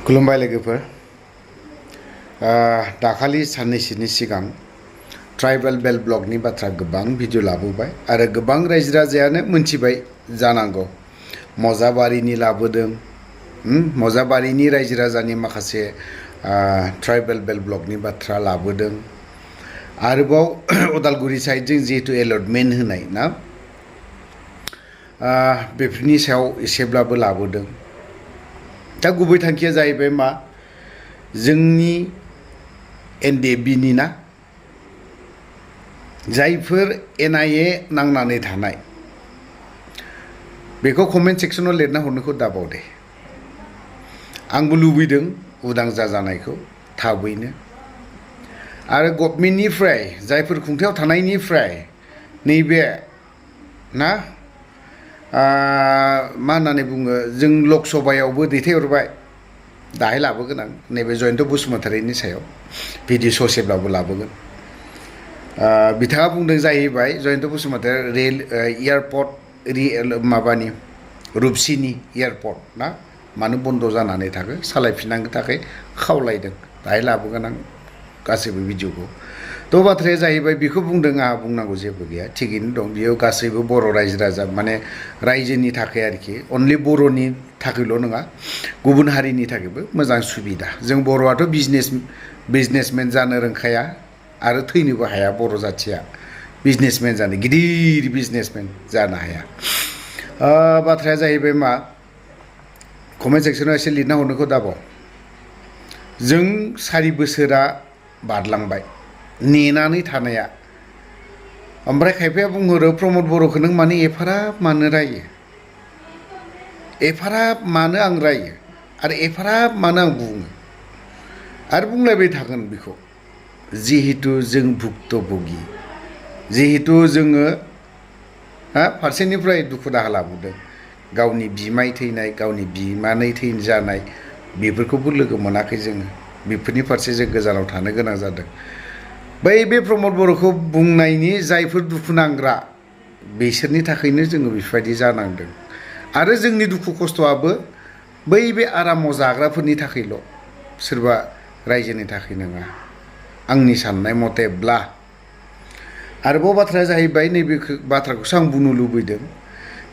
खुलुमबाय लोगोफोर दाखालि साननैसोनि सिगां ट्राइबेल बेल ब्लगनि बाथ्रा गोबां भिडिअ लाबोबाय आरो गोबां रायजो राजायानो मोनथिबाय जानांगौ मजाबारिनि लाबोदों मजाबारिनि रायजो राजानि माखासे ट्राइबेल बेल ब्लगनि बाथ्रा लाबोदों आरोबाव उदालगुरि साइडजों जिहेतु एलटमेन्ट होनाय ना बेफोरनि सायाव एसेब्लाबो लाबोदों दा गुबै थांखिया जाहैबाय मा जोंनि एनडिएफबिनि ना जायफोर एनआईए नांनानै थानाय बेखौ कमेन्ट सेक्सनाव लिरना हरनोखौ दाबाव दे आंबो लुबैदों उदां जाजानायखौ थाबैनो आरो गभर्नमेन्टनिफ्राय जायफोर खुंथायाव थानायनिफ्राय नैबे ना मा होननानै बुङो जों लकसभायावबो दैथायहरबाय दाहाय लाबोगोन आं नैबे जयन्त बसुमतारीनि सायाव भिडिअ ससेब्लाबो लाबोगोन बिथाङा बुंदों जाहैबाय जयन्त बसुमतारी रेल एयारपर्ट माबानि रुपसिनि एयारपर्ट ना मानो बन्द जानानै थाखो सालायफिननांगौ थाखाय खावलायदों दाहाय लाबोगोन आं गासैबो भिडिअखौ थ' बाथ्राया जाहैबाय बेखौ बुंदों आंहा बुंनांगौ जेबो गैया थिगैनो दं बेयो गासैबो बर' रायजो राजा माने रायजोनि थाखाय आरोखि अनलि बर'नि थाखायल' नङा गुबुन हारिनि थाखायबो मोजां सुबिदा जों बर'आथ' बिजनेसमेन जानो रोंखाया आरो थैनोबो हाया बर' जाथिया बिजनेसमेन जानो गिदिर बिजनेसमेन जानो हाया बाथ्राया जाहैबाय मा कमेन्ट सेक्सनाव एसे लिरना हरनोखौ दाबाव जों 4 बोसोरा बारलांबाय नेनानै थानाया ओमफ्राय खायफाया बुंहरो प्रमद बर'खौ नों मानो एफाराब मानो रायो एफाराब मानो आं रायो आरो एफाराब मानो आं बुङो आरो बुंलायबाय थागोन बेखौ जिहेतु जों भुक्तभोगि जिहेतु जोङो फारसेनिफ्राय दुखु दाहा लाबोदों गावनि बिमाय थैनाय गावनि बिमानै जानाय बेफोरखौबो लोगो मोनाखै जोङो बेफोरनि फारसे जों गोजानाव थानो गोनां जादों बे प्रमद बर'खौ बुंनायनि जायफोर दुखु नांग्रा बिसोरनि थाखायनो जोङो बेफोरबायदि जानांदों आरो जोंनि दुखु खस्थ'आबो बे आरामाव जाग्राफोरनि थाखायल' सोरबा रायजोनि थाखाय नङा आंनि साननाय मथेब्ला आरोबाव बाथ्राया जाहैबाय नैबे बाथ्राखौसो आं बुंनो लुबैदों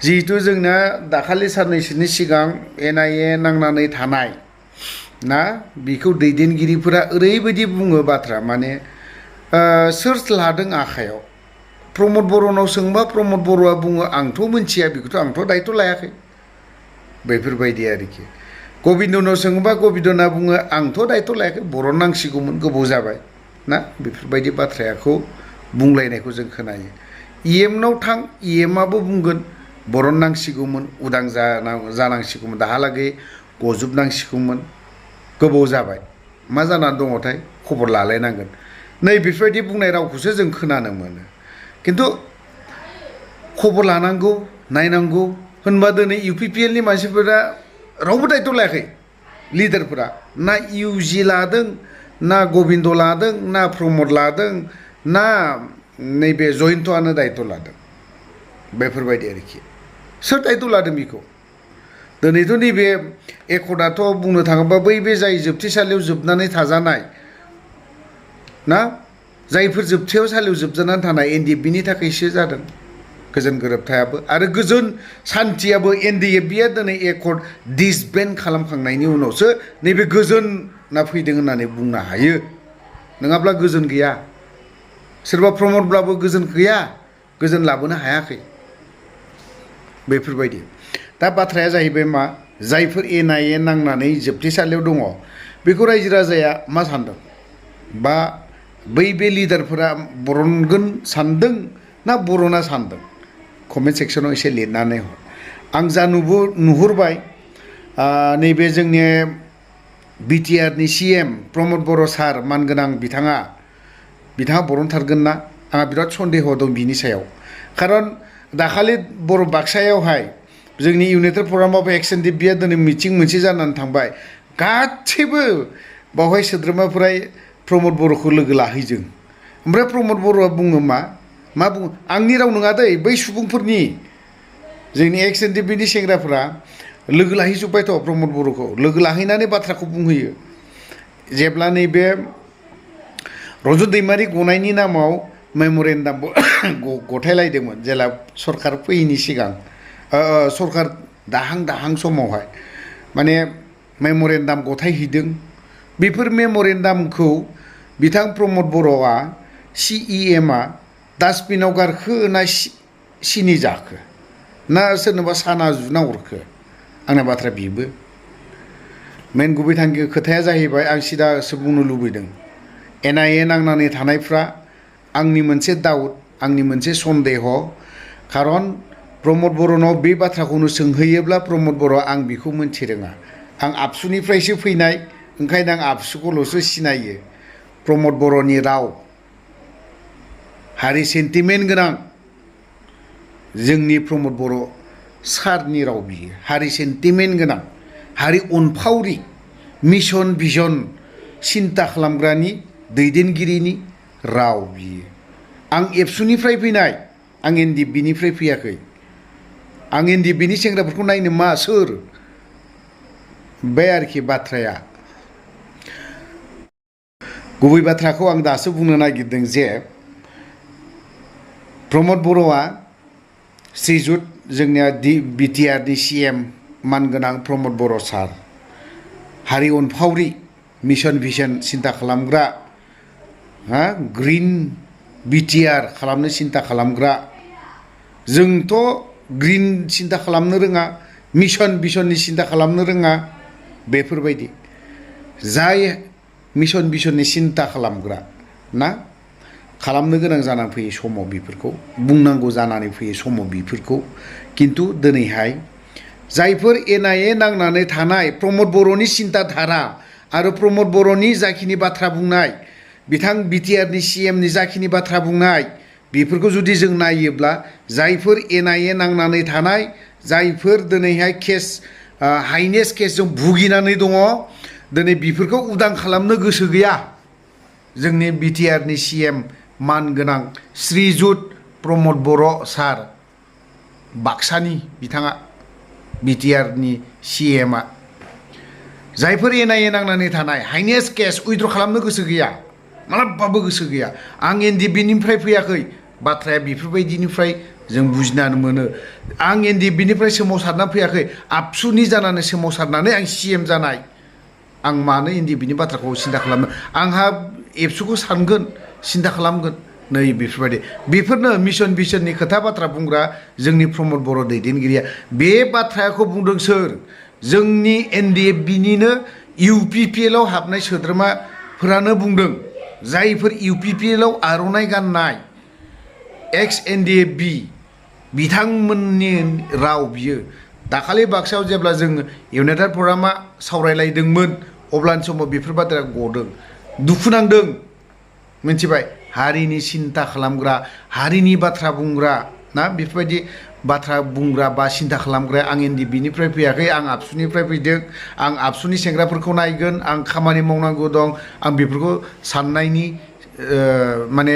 जिहेतु जोंना दाखालि साननैसोनि सिगां एनआईए नांनानै थानाय ना बेखौ दैदेनगिरिफोरा ओरैबायदि बुङो बाथ्रा माने सोर लादों आखायाव प्रमद बर'नाव सोंबा प्रमद बर'आ बुङो आंथ' मिथिया बेखौथ' आंथ' दायथ' लायाखै बेफोरबायदि आरोखि गबिन्दनाव सोङोबा गबिन्दना बुङो आंथ' दायथ' लायाखै बर' नांसिगौमोन गोबाव जाबाय ना बेफोरबायदि बाथ्राखौ बुंलायनायखौ जों खोनायो इएमनाव थां इएमआबो बुंगोन बर' नांसिगौमोन उदां जानांसिगौमोन दाहालागै गजोबनांसिगौमोन गोबाव जाबाय मा जानानै दङथाय खबर लालायनांगोन नै बेफोरबायदि बुंनाय रावखौसो जों खोनानो मोनो खिन्थु खबर लानांगौ नायनांगौ होनबा दिनै इउपिपिएलनि मानसिफोरा रावबो दायथ' लायाखै लिडारफोरा ना इउजि लादों ना गबिन्द लादों ना प्रमद लादों ना नैबे जयन्तआनो दायथ' लादों बेफोरबायदि आरोखि सोर दायथ' लादों बेखौ दिनैथ' नैबे एकर्डआथ' बुंनो थाङोबा बे जाय जोबथेसालियाव जोबनानै थाजानाय ना जायफोर जोबथेसालियाव जोबजानानै थानाय एनडिएफबिनि थाखायसो जादों गोजोन गोरोबथायाबो आरो गोजोन सान्थियाबो एनडिएफबिया दिनै एकर्ड डिसबेन्ड खालामखांनायनि उनावसो नैबे गोजोना फैदों होननानै बुंनो हायो नङाब्ला गोजोन गैया सोरबा प्रमदब्लाबो गोजोन गैया गोजोन लाबोनो हायाखै बेफोरबायदि दा बाथ्राया जाहैबाय मा जायफोर एनआईए नांनानै जोबथेसालियाव दङ बेखौ रायजो राजाया मा सानदों बा बे लिडारफोरा बरनगोन सानदों ना बरना सानदों कमेन्ट सेक्सनाव एसे लिरनानै हर आं जा नुहुरबाय नैबे जोंनि बिटिआरनि सिएम प्रमद बर' सार मानगोनां बिथाङा बरनथारगोन ना आंहा बिराद सन्देह दं बिनि सायाव खारन दाखालि बर' बाक्सायावहाय जोंनि इउनाइटेड फराम अफ एक्स एनडिएफबिया दिनै मिटिं मोनसे जानानै थांबाय गासैबो बावहाय सोद्रोमाफोरा प्रमद बर'खौ लोगो लाहैदों ओमफ्राय प्रमद बर'आ बुङो मा बुङो आंनि राव नङा दै बै सुबुंफोरनि जोंनि एक्स एनडिएफबिनि सेंग्राफोरा लोगो लाहैजोब्बायथ' प्रमद बर'खौ लोगो लाहैनानै बाथ्राखौ बुंहैयो जेब्ला नैबे रन्जन दैमारि गनायनि नामाव मेम'रेन्डाम गथायलायदोंमोन जेला सरकार फैयैनि सिगां सरकार दाहां समावहाय माने मेम'रेन्डाम गथायहैदों बेफोर मेम'रेन्डामखौ बिथां प्रमद बर'आ CEMआ डास्टबिनाव गारखो ना सिनि जाखो ना सोरनोबा साना जुना हरखो आंना बाथ्रा बेबो मेन गुबै थांखि खोथाया जाहैबाय आं सिदासो बुंनो लुबैदों NIA नांनानै थानायफ्रा आंनि मोनसे डाउट आंनि मोनसे सन्देह खारन प्रमद बर'नाव बे बाथ्राखौनो सोंहैयोब्ला प्रमद बर' आं बेखौ मोनथिरोङा आं आबसुनिफ्रायसो फैनाय ओंखायनो आं आबसुखौल'सो सिनायो प्रमद बर'नि राव हारि सेन्टिमेन्ट गोनां जोंनि प्रमद बर' सारनि राव बियो हारि सेन्टिमेन्ट गोनां हारि अनफावरि मिशन भिजन सिन्ता खालामग्रानि दैदेनगिरिनि राव बियो आं एबसुनिफ्राय फैनाय आं NDBनिफ्राय फैयाखै आं NDBनि सेंग्राफोरखौ नायनो मा सोर बे आरोखि बाथ्राया गुबै बाथ्राखौ आं दासो बुंनो नागिरदों जे प्रमद बर'आ श्रीजुत जोंनिया BTRनि CM मानगोनां प्रमद बर' सार हारि अनफावरि मिशन भिजन सिन्ता खालामग्रा ग्रिन BTR खालामनो सिन्ता खालामग्रा जोंथ' ग्रिन सिन्ता खालामनो रोङा मिशन भिजननि सिन्ता खालामनो रोङा बेफोरबायदि जाय मिशन भिजननि सिन्ता खालामग्रा ना खालामनो गोनां जानानै फैयो समाव बेफोरखौ बुंनांगौ जानानै फैयो समाव बेफोरखौ किन्तु दिनैहाय जायफोर NIA नांनानै थानाय प्रमद बर'नि सिन्ता धारा आरो प्रमद बर'नि जाखिनि बाथ्रा बुंनाय बिथां BTRनि CMनि जाखिनि बाथ्रा बुंनाय बेफोरखौ जुदि जों नायोब्ला जायफोर NIA नांनानै थानाय जायफोर दिनैहाय केस हाइनेस केसजों भुगिनानै दङ दिनै बेफोरखौ उदां खालामनो गोसो गैया जोंनि BTRनि CM मानगोनां श्रीजुत प्रमद बर' सार बाक्सानि बिथाङा BTRनि CMआ जायफोर NIA नांनानै थानाय हाइनेस केस उइथ्र खालामनो गोसो गैया मालाबाबो गोसो गैया आं NDBनिफ्राय फैयाखै बाथ्राया बेफोरबायदिनिफ्राय जों बुजिनानै मोनो आं NDBनिफ्राय सोमावसारना फैयाखै आबसुनि जानानै सोमावसारनानै आं CM जानाय आं मानो NDBनि बाथ्राखौ सिन्ता खालामनो आंहा एबसुखौ सानगोन सिन्ता खालामगोन नै बेफोरबायदि बेफोरनो मिशन भिजननि खोथा बाथ्रा बुंग्रा जोंनि प्रमद बर' दैदेनगिरिया बे बाथ्राखौ बुंदों सोर जोंनि NDBनिनो UPPLआव हाबनाय सोद्रोमाफोरानो बुंदों जायफोर UPPLआव आर'नाइ गाननाय एक्स NDB बिथांमोननि राव बियो दाखालि बाक्सायाव जेब्ला जों इउनाइटेड फरामा सावरायलायदोंमोन अब्लानि समाव बेफोर बाथ्राया गदों दुखु नांदों मिथिबाय हारिनि सिन्ता खालामग्रा हारिनि बाथ्रा बुंग्रा ना बेफोरबायदि बाथ्रा बुंग्रा बा सिन्ता खालामग्रा आं NDBनिफ्राय फैयाखै आं आबसुनिफ्राय फैदों आं आबसुनि सेंग्राफोरखौ नायगोन आं खामानि मावनांगौ दं आं बेफोरखौ साननायनि माने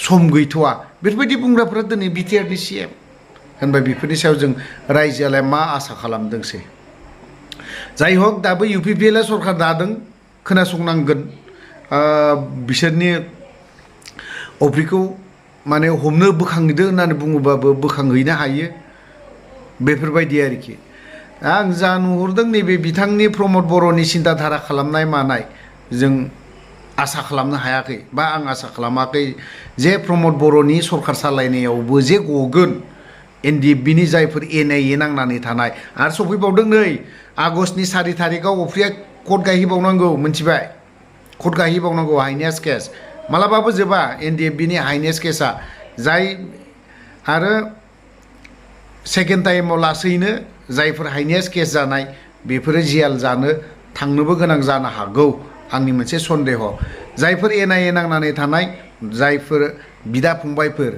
सम गैथ'वा बेफोरबायदि बुंग्राफोरा दिनै BTRनि CM होनबा बेफोरनि सायाव जों रायजोआलाय मा आसा खालामदोंसै जाय हक दाबो UPPLआ सरकार दादों खोनासंनांगोन बिसोरनि अफ्रिखौ माने हमनो बोखांदो होननानै बुङोबाबो बोखांहैनो हायो बेफोरबायदि आरोखि आं जा नुहुरदों नैबे बिथांनि प्रमद बर'नि सिन्ता धारा खालामनाय मानाय जों आसा खालामनो हायाखै बा आं आसा खालामाखै जे प्रमद बर'नि सरकार सालायनायावबो जे गगोन NDBनि जायफोर NIA नांनानै थानाय आरो सफैबावदों नै आगष्टनि 4 थारिखआव अफ्रिया कर्ट गायहैबावनांगौ मिथिबाय कर्ट गायहैबावनांगौ हाइनेस केस मालाबाबो जोबा NDBनि हाइनेस केसा जाय आरो सेकेन्ड टाइमाव लासैनो जायफोर हाइनेस केस जानाय बेफोरो जेल जानो थांनोबो गोनां जानो हागौ आंनि मोनसे सन्देह जायफोर NIA नांनानै थानाय जायफोर बिदा फंबायफोर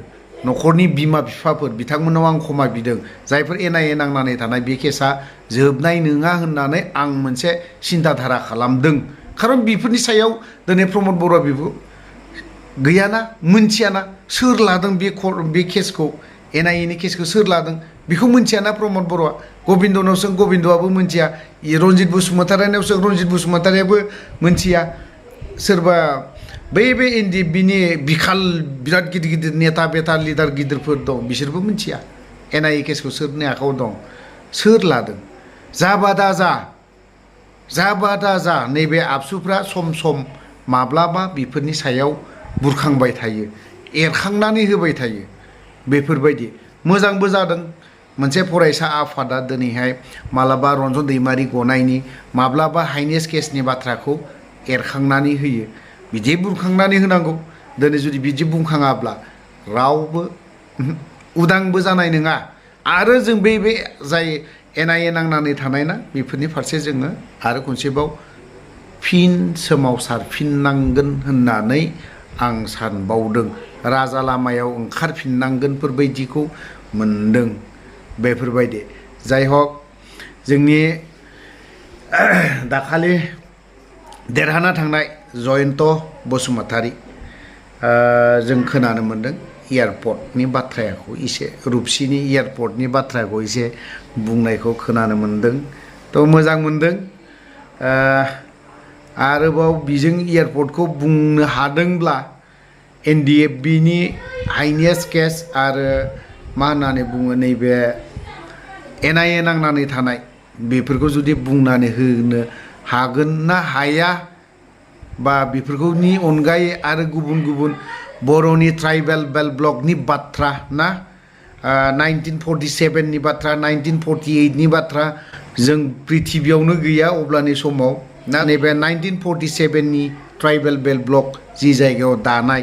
न'खरनि बिमा बिफाफोर बिथांमोनाव आं क्षमा बिदों जायफोर NIA नांनानै थानाय बे केसा जोबनाय नङा होननानै आं मोनसे सिन्ता धारा खालामदों खारन बेफोरनि सायाव दिनै प्रमद बर'आ बेबो गैयाना मोनथियाना सोर लादों बे केसखौ NIAनि केसखौ सोर लादों बेखौ मोनथियाना प्रमद बर'आ गबिन्दनाव सों गबिन्दआबो मोनथिया रन्जित बसुमतारिनाव सों रन्जित बसुमतारियाबो मोनथिया सोरबा बे एनडिएफबिनि बिखाल बिराद गिदिर गिदिर नेता बेटा लिडार गिदिरफोर दं बिसोरबो मोनथिया एनआइए केसखौ सोरनि आखायाव दं सोर लादों जाबा दाजा नैबे आबसुफ्रा सम सम माब्लाबा बेफोरनि सायाव बुरखांबाय थायो एरखांनानै होबाय थायो बेफोरबायदि मोजांबो जादों मोनसे फरायसा आफादा दिनैहाय माब्लाबा रन्जन दैमारि गनायनि माब्लाबा हाइनेस केसनि बाथ्राखौ एरखांनानै होयो बिदि बुरखांनानै होनांगौ दिनै जुदि बिदि बुंखाङाब्ला रावबो उदांबो जानाय नङा आरो जों बे जाय एनआइए नांनानै थानाय ना बेफोरनि फारसे जोङो आरो खनसेबाव फिन सोमावसारफिननांगोन होननानै आं सानबावदों राजा लामायाव ओंखारफिननांगोनफोरबायदिखौ मोनदों बेफोरबायदि जाय हक जोंनि दाखालि देरहाना थांनाय जयन्त बसुमतारी जों खोनानो मोनदों एयारपर्टनि बाथ्राखौ एसे रुपसिनि एयारपर्टनि बाथ्राखौ एसे बुंनायखौ खोनानो मोनदों थ' मोजां मोनदों आरोबाव बिजों एयारपर्टखौ बुंनो हादोंब्ला एनडिएफबिनि हाइनेस केस आरो मा होननानै बुङो नैबे एनआइए नांनानै थानाय बेफोरखौ जुदि बुंनानै होनो हागोन ना हाया बा बेफोरखौनि अनगायै आरो गुबुन गुबुन बर'नि ट्राइबेल बेल्ट ब्लकनि बाथ्रा ना 1947नि बाथ्रा 1948नि बाथ्रा जों प्रिथिबियावनो गैया अब्लानि समाव ना नैबे 1947नि ट्राइबेल बेल्ट ब्लक जि जायगायाव दानाय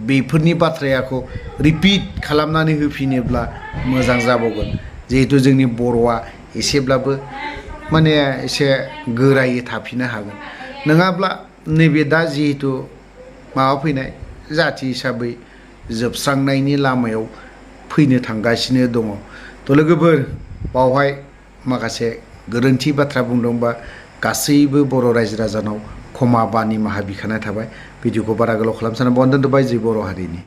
बेफोरनि बाथ्राखौ रिपिट खालामनानै होफिनोब्ला मोजां जाबावगोन जिहेतु जोंनि बर'आ एसेब्लाबो माने एसे गोरायै थाफिननो हागोन नङाब्ला नैबे दा जिहेतु माबा फैनाय जाथि हिसाबै जोबस्रांनायनि लामायाव फैनो थांगासिनो दङ थ' लोगोफोर बावहाय माखासे गोरोन्थि बाथ्रा बुंदोंबा गासैबो बर' रायजो राजानाव क्षमा बा निमाहा बिखानाय थाबाय भिडिअखौ बारा गोलाव खालामनो सानबाय दोनथ'बाय जि बर' हारिनि